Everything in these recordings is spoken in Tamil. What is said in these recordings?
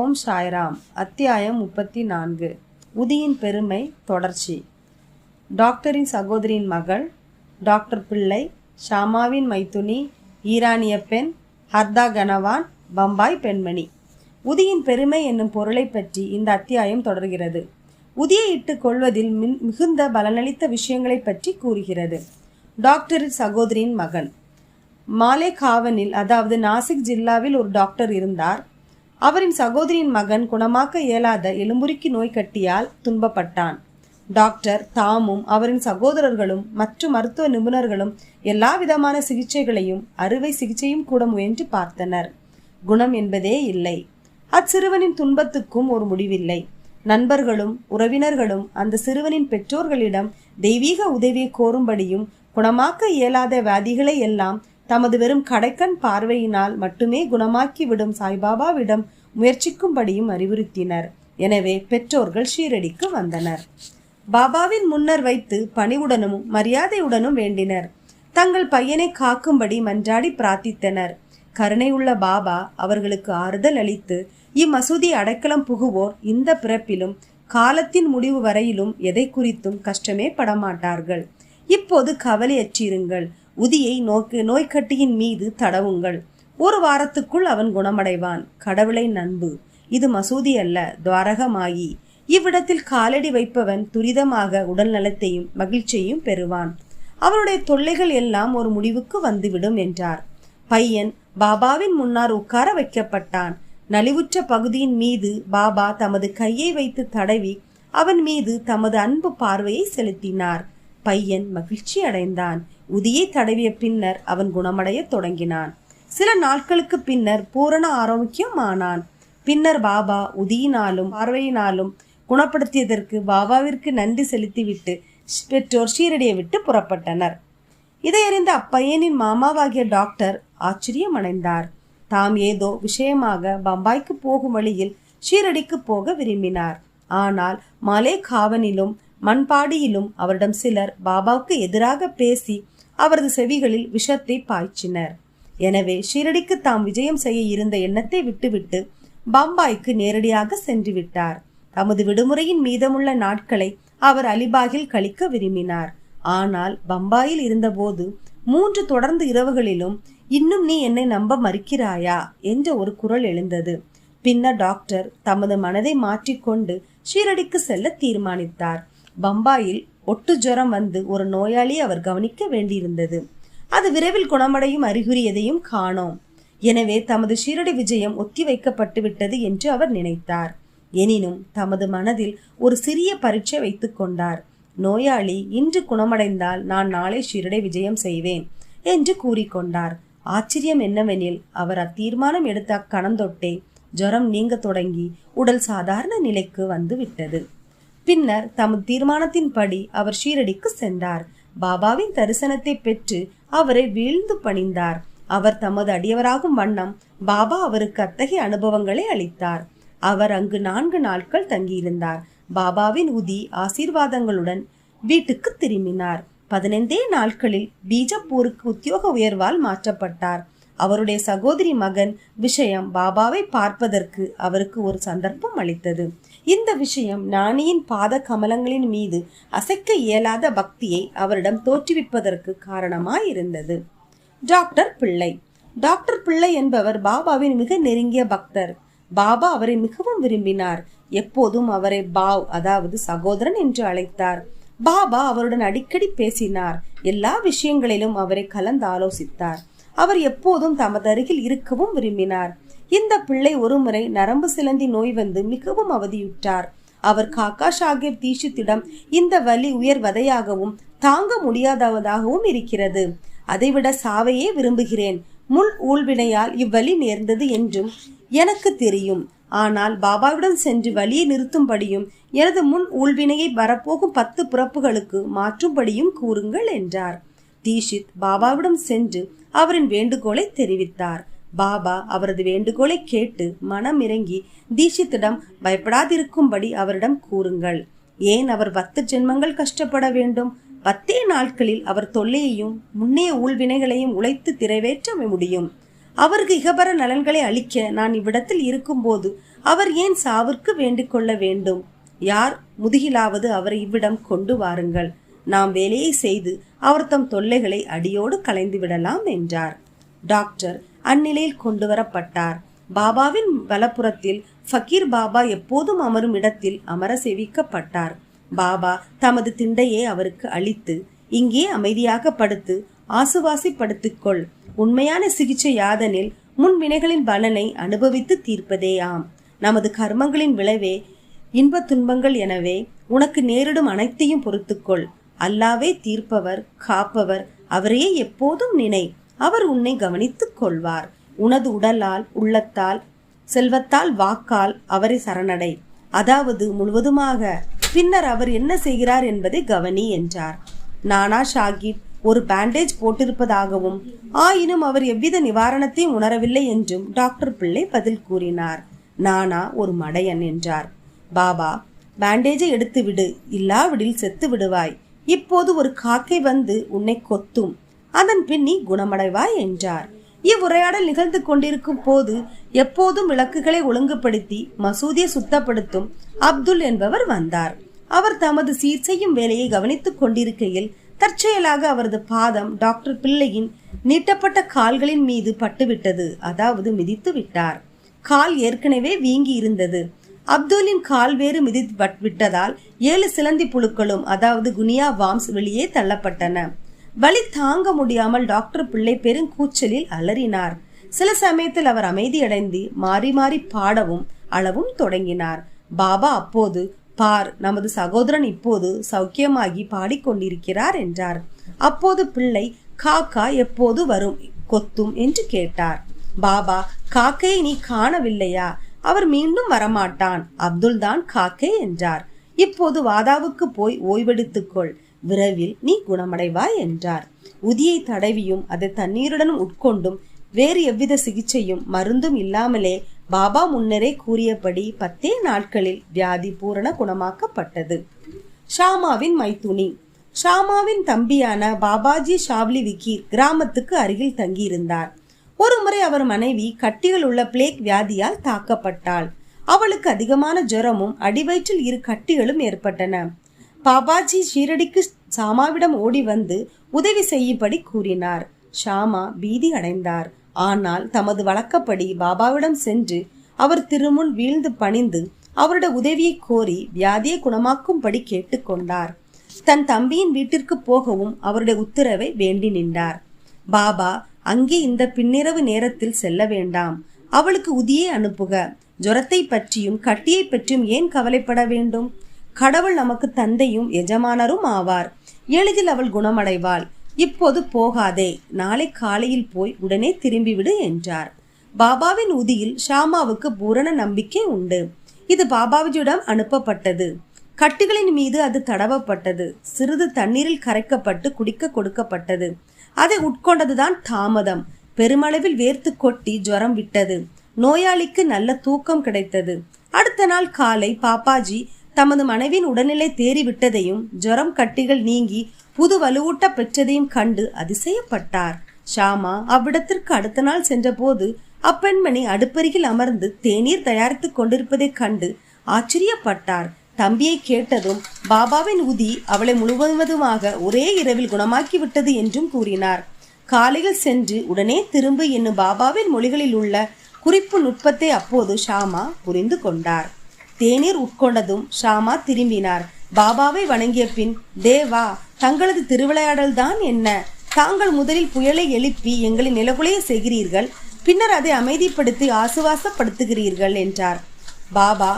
ஓம் சாய்ராம். அத்தியாயம் 34. உதியின் பெருமை தொடர்ச்சி. டாக்டரின் சகோதரியின் மகள், டாக்டர் பிள்ளை, ஷாமாவின் மைத்துனி, ஈரானிய பெண், ஹர்தா கனவான், பம்பாய் பெண்மணி. உதியின் பெருமை என்னும் பொருளை பற்றி இந்த அத்தியாயம் தொடர்கிறது. உதியை இட்டு கொள்வதில் மிகுந்த பலனளித்த விஷயங்களை பற்றி கூறுகிறது. டாக்டரின் சகோதரியின் மகன். மாலேகாவனில், அதாவது நாசிக் ஜில்லாவில் ஒரு டாக்டர் இருந்தார். அவரின் சகோதரியின் மகன் குணமாக்க இயலாத எலும்புருக்கி நோய் கட்டியால் துன்பப்பட்டான். டாக்டர் தாமும் அவரின் சகோதரர்களும் மற்ற மருத்துவ நிபுணர்களும் எல்லா விதமான சிகிச்சைகளையும் அறுவை சிகிச்சையும் கூட முயன்று பார்த்தனர். குணம் என்பதே இல்லை. அச்சிறுவனின் துன்பத்துக்கும் ஒரு முடிவில்லை. நண்பர்களும் உறவினர்களும் அந்த சிறுவனின் பெற்றோர்களிடம் தெய்வீக உதவியை கோரும்படியும் குணமாக்க இயலாத வியாதிகளை எல்லாம் தமது வெறும் கடைக்கண் பார்வையினால் மட்டுமே குணமாக்கி விடும் சாய்பாபாவிடம் முயற்சிக்கும்படியும் அறிவுறுத்தினர். எனவே பெற்றோர்கள் ஷீரடிக்கு வந்தனர். பாபாவின் முன்னர் வைத்து பணிவுடனும் மரியாதையுடனும் வேண்டினர். தங்கள் பையனை காக்கும்படி மன்றாடி பிரார்த்தித்தனர். கருணை உள்ள பாபா அவர்களுக்கு ஆறுதல் அளித்து, இம்மசூதி அடைக்கலம் புகுவோர் இந்த பிறப்பிலும் காலத்தின் முடிவு வரையிலும் எதை குறித்தும் கஷ்டமே படமாட்டார்கள். இப்போது கவலையற்றிருங்கள். உதியை நோய்க்கட்டியின் மீது தடவுங்கள். ஒரு வாரத்துக்குள் அவன் குணமடைவான். கடவுளை நண்பு. இது மசூதி அல்ல, துவாரகமாயி. இவ்விடத்தில் காலடி வைப்பவன் துரிதமாக உடல் நலத்தையும் மகிழ்ச்சியையும் பெறுவான். அவனுடைய தொல்லைகள் எல்லாம் ஒரு முடிவுக்கு வந்துவிடும் என்றார். பையன் பாபாவின் முன்னால் உட்கார வைக்கப்பட்டான். நலிவுற்ற பகுதியின் மீது பாபா தமது கையை வைத்து தடவி அவன் மீது தமது அன்பு பார்வையை செலுத்தினார். பையன் மகிழ்ச்சி அடைந்தான். உதியை தடவிய பின்னர் அவன் குணமடைய தொடங்கினான். சில நாட்களுக்கு பின்னர் பூரண ஆரோக்கியம் ஆனான். பின்னர் பாபா உதியினாலும் பார்வையினாலும் குணப்படுத்தியதற்கு பாபாவிற்கு நன்றி செலுத்திவிட்டு பெற்றோர் ஷீரடியை விட்டு புறப்பட்டனர். இதையறிந்த அப்பையனின் மாமாவாகிய டாக்டர் ஆச்சரியம் அடைந்தார். தாம் ஏதோ விஷயமாக பம்பாய்க்கு போகும் வழியில் ஷீரடிக்கு போக விரும்பினார். ஆனால் மாலேகாவனிலும் மண்பாடியிலும் அவரிடம் சிலர் பாபாவுக்கு எதிராக பேசி அவரது செவிகளில் விஷத்தை பாய்ச்சினர். எனவே ஷீரடிக்கு தாம் விஜயம் செய்ய இருந்த எண்ணத்தை விட்டுவிட்டு பம்பாய்க்கு நேரடியாக சென்று விட்டார். தமது விடுமுறையின் மீதமுள்ள நாட்களை அவர் அலிபாகில் கழிக்க விரும்பினார். ஆனால் பம்பாயில் இருந்தபோது 3 தொடர்ந்து இரவுகளிலும் இன்னும் நீ என்னை நம்ப மறுக்கிறாயா என்ற ஒரு குரல் எழுந்தது. பின்னர் டாக்டர் தமது மனதை மாற்றிக்கொண்டு ஷீரடிக்கு செல்ல தீர்மானித்தார். பம்பாயில் ஒட்டு ஜுரம் வந்து ஒரு நோயாளி அவர் கவனிக்க வேண்டியிருந்தது. அது விரைவில் குணமடையும் அறிகுறி எதையும் காணோம். எனவே தமது ஷீரடி விஜயம் ஒத்தி வைக்கப்பட்டு விட்டது என்று அவர் நினைத்தார். எனினும் தமது மனதில் ஒரு சிறிய பரீட்சை வைத்துக் கொண்டார். நோயாளி இன்று குணமடைந்தால் நான் நாளை ஷீரடி விஜயம் செய்வேன் என்று கூறிக்கொண்டார். ஆச்சரியம் என்னவெனில், அவர் அத்தீர்மானம் எடுத்த அக்கணந்தொட்டே ஜுரம் நீங்க தொடங்கி உடல் சாதாரண நிலைக்கு வந்து விட்டது. பின்னர் தமது தீர்மானத்தின்படி அவர் ஷீரடிக்கு சென்றார். பாபாவின் தரிசனத்தை பெற்று அவரை வீழ்ந்து பணிந்தார். அவர் தமது அடியவராகும் வண்ணம் பாபா அவருக்கு அத்தகைய அனுபவங்களை அளித்தார். அவர் அங்கு 4 நாட்கள் தங்கியிருந்தார். பாபாவின் உதி ஆசீர்வாதங்களுடன் வீட்டுக்கு திரும்பினார். 15 நாட்களில் பீஜப்பூருக்கு உத்தியோக உயர்வால் மாற்றப்பட்டார். அவருடைய சகோதரி மகன் விஷயம் பாபாவை பார்ப்பதற்கு அவருக்கு ஒரு சந்தர்ப்பம் அளித்தது. இந்த விஷயம் ஞானியின் பாத கமலங்களின் மீது அசைக்க இயலாத பக்தியை அவரிடம் தோற்றுவிப்பதற்கு காரணமாயிருந்தது. டாக்டர் பிள்ளை. டாக்டர் பிள்ளை என்பவர் பாபாவின் மிக நெருங்கிய பக்தர். பாபா அவரை மிகவும் விரும்பினார். எப்போதும் அவரை பாவ், அதாவது சகோதரன் என்று அழைத்தார். பாபா அவருடன் அடிக்கடி பேசினார். எல்லா விஷயங்களிலும் அவரை கலந்து ஆலோசித்தார். அவர் எப்போதும் தமது அருகில் இருக்கவும் விரும்பினார். இந்த பிள்ளை ஒருமுறை நரம்பு சிலந்தி நோய் வந்து மிகவும் அவதியுற்றார். அவர் காக்கா சாஹிப் தீஷித்திடம் இந்த வலி உயர்வதையாகவும் தாங்க முடியாததாகவும் இருக்கிறது. அதைவிட சாவையே விரும்புகிறேன். முள் ஊழ்வினையால் இவ்வலி நேர்ந்தது என்றும் எனக்கு தெரியும். ஆனால் பாபாவிடம் சென்று வலியை நிறுத்தும்படியும் எனது முன் ஊழ்வினையை வரப்போகும் 10 பிறப்புகளுக்கு மாற்றும்படியும் கூறுங்கள் என்றார். தீஷித் பாபாவிடம் சென்று அவரின் வேண்டுகோளை தெரிவித்தார். பாபா அவரது வேண்டுகோளை கேட்டு மனம் இறங்கி தீஷித்திடம் பயப்படாதிருக்கும்படி அவரிடம் கூறுங்கள். ஏன் அவர் 10 ஜென்மங்கள் கஷ்டப்பட வேண்டும்? 10 நாட்களில் அவர் தொல்லையையும் முன்னைய ஊழ்வினைகளையும் உழைத்து நிறைவேற்ற முடியும். அவருக்கு இகபர நலன்களை அளிக்க நான் இவ்விடத்தில் இருக்கும்போது அவர் ஏன் சாவிற்கு வேண்டிக் கொள்ள வேண்டும்? யார் முதுகிலாவது அவரை இவ்விடம் கொண்டு வாருங்கள். நாம் வேலையை செய்து அவர் தம் தொல்லைகளை அடியோடு களைந்து விடலாம் என்றார். டாக்டர் அந்நிலையில் கொண்டு வரப்பட்டார். பாபாவின் வலப்புறத்தில் ஃபக்கீர் பாபா எப்போதும் அமரும் இடத்தில் அமர சேவிக்கப்பட்டார். பாபா தமது திண்டையை அவருக்கு அளித்து, இங்கே அமைதியாக படுத்து ஆசுவாசிப்படுத்திக்கொள். உண்மையான சிகிச்சை யாதெனில் முன் வினைகளின் பலனை அனுபவித்து தீர்ப்பதே ஆம். நமது கர்மங்களின் விளைவே இன்ப துன்பங்கள். எனவே உனக்கு நேரிடும் அனைத்தையும் பொறுத்துக்கொள். அல்லாவே தீர்ப்பவர், காப்பவர். அவரையே எப்போதும் நினை. அவர் உன்னை கவனித்துக் கொள்வார். உனது உடலால், உள்ளத்தால், செல்வத்தால், வாக்கால் அவரை சரணடை. அதாவது முழுவதுமாக. பின்னர் அவர் என்ன செய்கிறார் என்பதை கவனி என்றார். நானா சாஹிப் ஒரு பேண்டேஜ் போட்டிருப்பதாகவும் ஆயினும் அவர் எவ்வித நிவாரணத்தையும் உணரவில்லை என்றும் டாக்டர் பிள்ளை பதில் கூறினார். நானா ஒரு மடையன் என்றார். பாபா, பேண்டேஜை எடுத்து விடு, இல்லாவிடில் செத்து விடுவாய். இப்போது ஒரு காக்கை வந்து உன்னை கொத்தும், அதன் பின் நீ குணமடைவாய் என்றார். இவ்வுரையாடல் நிகழ்ந்து கொண்டிருக்கும் போது எப்போதும் விளக்குகளை ஒழுங்குபடுத்தி மசூதியை சுத்தப்படுத்தும் அப்துல் என்பவர் வந்தார். அவர் தமது சீர் செய்யும் வேலையை கவனித்துக் கொண்டிருக்கையில் தற்செயலாக அவரது பாதம் டாக்டர் பிள்ளையின் நீட்டப்பட்ட கால்களின் மீது பட்டுவிட்டது. அதாவது மிதித்து விட்டார். கால் ஏற்கனவே வீங்கி இருந்தது. அப்துல்லின் கால் வேறு மிதித்து விட்டதால் 7 சிலந்தி புழுக்களும் அதாவது குனியா வாம்ஸ் வெளியே தள்ளப்பட்டன. வலி தாங்க முடியாமல் டாக்டர் பிள்ளை பெருங்கூச்சலில் அலறினார். சில சமயத்தில் அவர் அமைதியடைந்து மாறி மாறி பாடவும் அளவும் தொடங்கினார். பாபா அப்போது, பார், நமது சகோதரன் இப்போது சௌக்கியமாகி பாடிக்கொண்டிருக்கிறார் என்றார். அப்போது பிள்ளை, காக்கா எப்போது வரும் கொத்தும் என்று கேட்டார். பாபா, காக்கையை நீ காணவில்லையா? அவர் மீண்டும் வரமாட்டான். அப்துல் தான் காக்கை என்றார். இப்போது வாதாவுக்கு போய் ஓய்வெடுத்துக்கொள். விரைவில் நீ குணமடைவாய் என்றார். உதியை தடவியும் அதை தண்ணீருடன் உட்கொண்டும் வேறு எவ்வித சிகிச்சையும் மருந்தும் இல்லாமலே பாபா முன்னரே கூறியபடி 10 நாட்களில் வியாதி பூரண குணமாக்கப்பட்டது. ஷாமாவின் மைத்துனி. ஷாமாவின் தம்பியான பாபாஜி ஷாவ்லி விக்கீர் கிராமத்துக்கு அருகில் தங்கியிருந்தார். ஒருமுறை அவர் மனைவி கட்டிகள் உள்ள பிளேக் வியாதியால் தாக்கப்பட்டாள். அவளுக்கு அதிகமான ஜுரமும் அடிவயிற்றில் 2 கட்டிகளும் ஏற்பட்டன. பாபாஜி ஷீரடிக்கு ஷாமாவிடம் ஓடி வந்து உதவி செய்யும்படி கூறினார். ஷாமா பீதி அடைந்தார். ஆனால் தமது வழக்கப்படி பாபாவிடம் சென்று அவர் திருமுன் வீழ்ந்து பணிந்து அவருடைய உதவியை கோரி வியாதியை குணமாக்கும்படி கேட்டுக்கொண்டார். தன் தம்பியின் வீட்டிற்கு போகவும் அவருடைய உத்தரவை வேண்டி நின்றார். பாபா, அங்கே இந்த பின்னிரவு நேரத்தில் செல்ல வேண்டாம். அவளுக்கு உதியை அனுப்புக. ஜுரத்தை பற்றியும் கட்டியை பற்றியும் ஏன் கவலைப்பட வேண்டும்? கடவுள் நமக்கு தந்தையும் எஜமானரும் ஆவார். எளிதில் அவள் குணமடைவாள். இப்போது போகாதே, நாளை காலையில் போய் உடனே திரும்பிவிடு என்றார். பாபாவின் உதியில் ஷாமாவுக்கு பூரண நம்பிக்கை உண்டு. இது பாபாஜியிடம் அனுப்பப்பட்டது. கட்டுகளின் மீது அது தடவப்பட்டது. சிறிது தண்ணீரில் கரைக்கப்பட்டு குடிக்க கொடுக்கப்பட்டது. அதை உட்கொண்டதுதான் தாமதம். பெருமளவில் வேர்த்து கொட்டி ஜுரம் விட்டது. நோயாளிக்கு நல்ல தூக்கம் கிடைத்தது. அடுத்த நாள் காலை பாப்பாஜி தமது மனைவியின் உடல்நிலை தேறிவிட்டதையும் ஜுரம் கட்டிகள் நீங்கி புது வலுவூட்ட பெற்றதையும் கண்டு அதிசயப்பட்டார். ஷாமா அவ்விடத்திற்கு அடுத்த நாள் சென்றபோது அப்பெண்மணி அடுப்பருகில் அமர்ந்து தேநீர் தயாரித்துக் கொண்டிருப்பதைக் கண்டு ஆச்சரியப்பட்டார். தம்பியை கேட்டதும் பாபாவின் உதி அவளை முழுவதுமாக ஒரே இரவில் குணமாக்கி விட்டது என்றும் கூறினார். காலையில் சென்று உடனே திரும்பு என்னும் பாபாவின் மொழிகளில் உள்ள குறிப்பு நுட்பத்தை அப்போது ஷாமா புரிந்து கொண்டார். தேநீர் உட்கொண்டதும் ஷாமா திரும்பினார். பாபாவை வணங்கிய பின், தேவா, தங்களது திருவிளையாடல் தான் என்ன? தாங்கள் முதலில் புயலை எழுப்பி எங்களை நிலகுலைய செய்கிறீர்கள், பின்னர் அதை அமைதிப்படுத்தி ஆசுவாசப்படுத்துகிறீர்கள் என்றார். பாபா,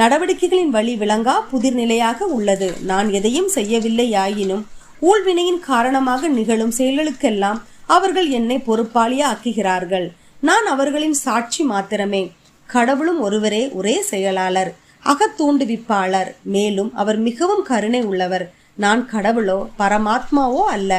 நடவடிக்கைகளின் வழி விளங்கா புதிர் நிலையாக உள்ளது. நான் எதையும் செய்யவில்லையாயினும் ஊழ்வினையின் காரணமாக நிகழும் செயல்களுக்கெல்லாம் அவர்கள் என்னை பொறுப்பாளியா ஆக்குகிறார்கள். நான் அவர்களின் சாட்சி மாத்திரமே. கடவுளும் ஒருவரே, ஒரே செயலாளர், அகத்தூண்டுவிப்பாளர். மேலும் அவர் மிகவும் கருணை உள்ளவர். நான் கடவுளோ பரமாத்மாவோ அல்ல.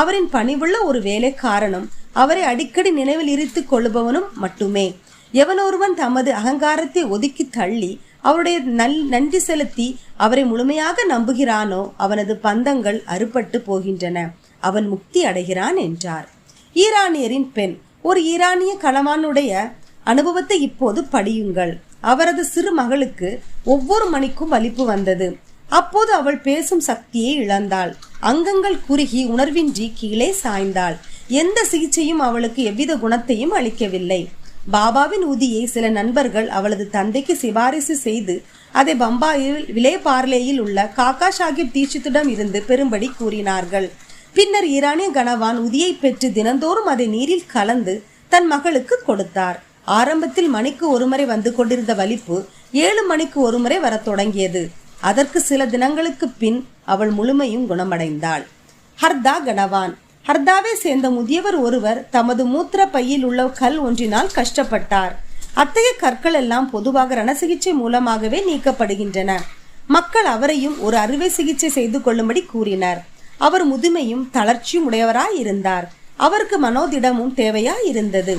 அவரின் பணிவுள்ள ஒரு வேலை காரணம் அவரை அடிக்கடி நினைவில் இருத்துக் கொள்ளுபவனும் மட்டுமே. எவனொருவன் தமது அகங்காரத்தை ஒதுக்கி தள்ளி அவருடைய நன்றி செலுத்தி அவரை முழுமையாக நம்புகிறானோ அவனது பந்தங்கள் அறுபட்டு போகின்றன. அவன் முக்தி அடைகிறான் என்றார். ஈரானியரின் பெண். ஒரு ஈரானிய கணவானுடைய அனுபவத்தை இப்போது படியுங்கள். அவரது சிறு மகளுக்கு ஒவ்வொரு மணிக்கும் வலிப்பு வந்தது. அப்போது அவள் பேசும் சக்தியை இழந்தாள். அங்கங்கள் குறுகி உணர்வின்றி கீழே சாய்ந்தாள். எந்த சிகிச்சையும் அவளுக்கு எவ்வித குணத்தையும் அளிக்கவில்லை. பாபாவின் உதியை சில நண்பர்கள் அவளது தந்தைக்கு சிபாரிசு செய்து அதை பம்பாயில் விலேபார்லேயில் உள்ள காக்கா சாஹிப் தீட்சித்திடம் இருந்து பெறும்படி கூறினார்கள். பின்னர் ஈரானிய கணவான் உதியை பெற்று தினந்தோறும் அதை நீரில் கலந்து தன் மகளுக்கு கொடுத்தார். ஆரம்பத்தில் மணிக்கு ஒருமுறை வந்து கொண்டிருந்த வலிப்பு 7 மணிக்கு ஒருமுறை வரத் தொடங்கியது. அதற்கு சில தினங்களுக்கு பின் அவள் முழுமையும் குணமடைந்தாள். ஹர்தா கணவான். ஹர்தாவை சேர்ந்த முதியவர் ஒருவர் தமது மூத்திர பையில் உள்ள கல் ஒன்றினால் கஷ்டப்பட்டார். அத்தகைய கற்கள் எல்லாம் பொதுவாக ரண சிகிச்சை மூலமாகவே நீக்கப்படுகின்றன. மக்கள் அவரையும் ஒரு அறுவை சிகிச்சை செய்து கொள்ளும்படி கூறினர். அவர் முதுமையும் தளர்ச்சியும் உடையவராய் இருந்தார். அவருக்கு மனோதிடமும் தேவையாய் இருந்தது.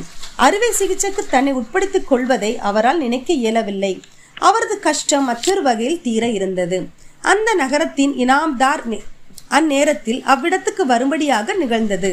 அறுவை சிகிச்சைக்கு தன்னை உட்படுத்திக் கொள்வதை அவரால் நினைக்க இயலவில்லை. அவரது கஷ்டம் மற்றொரு வகையில் தீர இருந்தது. அந்த நகரத்தின் இனாம்தார் அந்நேரத்தில் அவ்விடத்துக்கு வரும்படியாக நிகழ்ந்தது.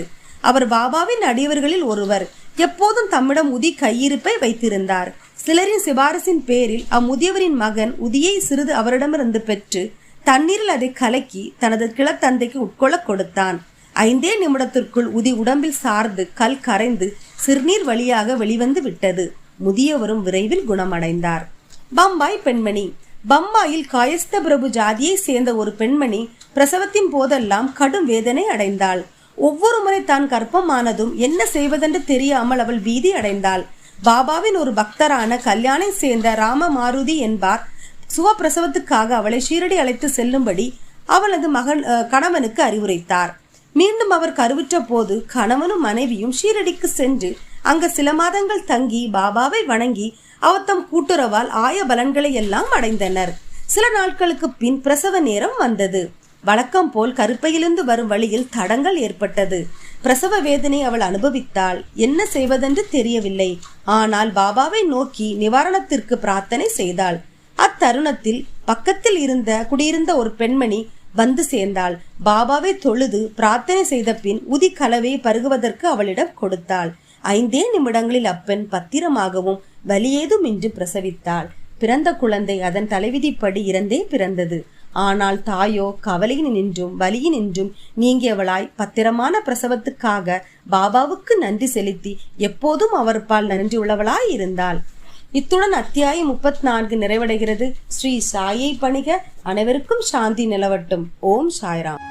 அவர் பாபாவின் அடியவர்களில் ஒருவர். எப்போதும் தம்மிடம் உதி கையிருப்பை வைத்திருந்தார். சிலரின் சிபாரிசின் பேரில் அம்முதியவரின் மகன் உதியை சிறிது அவரிடமிருந்து பெற்று தண்ணீரில் அதை கலக்கி தனது கிளத்தந்தைக்கு உட்கொள்ள கொடுத்தான். 5 நிமிடத்திற்குள் உதி உடம்பில் சார்ந்து கல் கரைந்து சிறுநீர் வழியாக வெளிவந்து விட்டது. முதியவரும் விரைவில் குணமடைந்தார். பம்பாய் பெண்மணி. பம்பாயில் காயஸ்த பிரபு ஜாதியை சேர்ந்த ஒரு பெண்மணி பிரசவத்தின் போதெல்லாம் கடும் வேதனை அடைந்தாள். ஒவ்வொரு முறை தான் கர்ப்பமானதும் என்ன செய்வதென்று தெரியாமல் அவள் பீதி அடைந்தாள். பாபாவின் ஒரு பக்தரான கல்யாணை சேர்ந்த ராம மாருதி என்பார் சுகப்பிரசவத்துக்காக அவளை ஷீரடி அழைத்து செல்லும்படி அவளது கணவனுக்கு அறிவுரைத்தார். மீண்டும் அவர் கருவுற்ற போது கணவனும் மனைவியும் ஷீரடிக்கு சென்று அங்கு சில மாதங்கள் தங்கி பாபாவை வணங்கி அவத்தம் கூட்டுறவால் ஆய பலன்களை எல்லாம் அடைந்தனர். சில நாட்களுக்கு பின் பிரசவ நேரம் வந்தது. வழக்கம் போல் கருப்பையிலிருந்து வரும் வழியில் தடங்கள் ஏற்பட்டது. பிரசவ வேதனை அவள் அனுபவித்தாள். என்ன செய்வதென்று தெரியவில்லை. ஆனால் பாபாவை நோக்கி நிவாரணத்திற்கு பிரார்த்தனை செய்தாள். அத்தருணத்தில் பக்கத்தில் குடியிருந்த ஒரு பெண்மணி வந்து சேர்ந்தாள். பாபாவை தொழுது பிரார்த்தனை செய்த பின் உதி கலவை பருகுவதற்கு அவளிடம் கொடுத்தாள். 5 நிமிடங்களில் அப்பெண் பத்திரமாகவும் வலியேதுமின்றி பிரசவித்தாள். பிறந்த குழந்தை அதன் தலைவிதிப்படி இறந்தே பிறந்தது. ஆனால் தாயோ கவலையினின்றும் வலியினின்றும் நீங்கியவளாய் பத்திரமான பிரசவத்துக்காக பாபாவுக்கு நன்றி செலுத்தி எப்போதும் அவர்பால் நன்றி உள்ளவளாய் இருந்தாள். இத்துடன் அத்தியாயம் 34 நிறைவடைகிறது. ஸ்ரீ சாயை பணிக. அனைவருக்கும் சாந்தி நிலவட்டும். ஓம் சாய்ராம்.